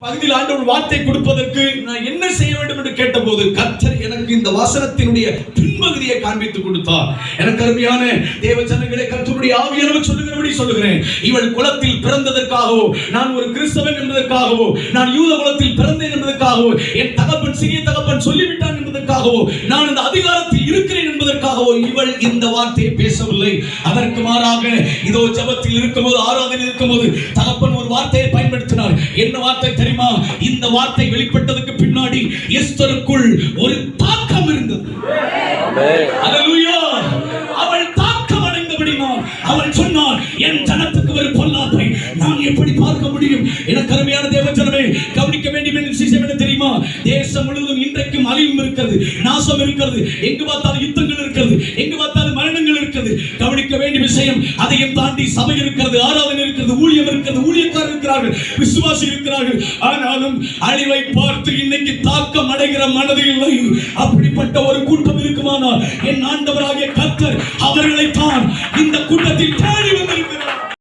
பகுதியில் ஆண்டவர் வார்த்தை கொடுப்பதற்கு நான் என்ன செய்ய வேண்டும் என்று கேட்டபோது கர்த்தர் எனக்கு இந்த வசனத்தினுடைய பின்பகுதியை காண்பித்து கொடுத்தார். எனக்கு அருமையான தேவ ஜனங்களே, கர்த்தருடைய ஆவியானவர் சொல்லுகிறபடி சொல்லுகிறேன். இவள் குலத்தில் பிறந்ததற்காகவோ, நான் ஒரு கிறிஸ்தவன் என்பதற்காகவோ, நான் யூத குலத்தில் பிறந்தேன் என்பதற்காகவோ, என் தகப்பன் சிறிய தகப்பன் சொல்லிவிட்டான் என்பதற்காகவோ, நான் இந்த அதிகாரத்தில் இருக்கிறேன் என்பதற்காகவோ இவள் இந்த வார்த்தையை பேசவில்லை. அதற்கு மாறாக இதோ ஜெபத்தில் இருக்கும்போது, ஆராதனையில் இருக்கும்போது தகப்பன் ஒரு வார்த்தையை பயன்படுத்தினார். என்ன வார்த்தை தெரியுமா? இந்த வார்த்தை வெளிப்பட்டதுக்கு பின்னாடி எஸ்தருக்குள் ஒரு தாக்கம் இருந்தது. அல்லேலூயா! அவள் தாக்கம் அடைந்தபடினால் அவள் சொன்னாள், என் ஜனத்துக்கு ஒரு பொல்லாப்பை நான் எப்படி பார்க்க முடியும்? எனக்கு அருமையான தேவ ஜனமே, கவனிக்க வேண்டிய விஷயம் என்ன தெரியுமா? தேசம் முழுவதும் இன்றைக்கும் அழிவும் இருக்கிறது, நாசம் இருக்கிறது, எங்கு பார்த்தாலும் யுத்தங்கள் இருக்கிறது, எங்கு பார்த்தாலும் மரணங்கள் இருக்கிறது. கவனிக்க வேண்டிய விஷயம், அதையும் தாண்டி சபை இருக்கிறது, ஆராதனை இருக்கிறது, ஊழியம் இருக்கிறது, ஊழியக்காரர் இருக்கிறார்கள், விசுவாசி இருக்கிறார்கள். ஆனாலும் அழிவை பார்த்து இன்னைக்கு தாக்கம் அடைகிற மனது இல்லை. அப்படிப்பட்ட ஒரு கூட்டம் இருக்குமானால் என் ஆண்டவராகிய கர்த்தர் அவர்களைத்தான் இந்த கூட்டத்தில் தேடி வந்திருக்கிறார்.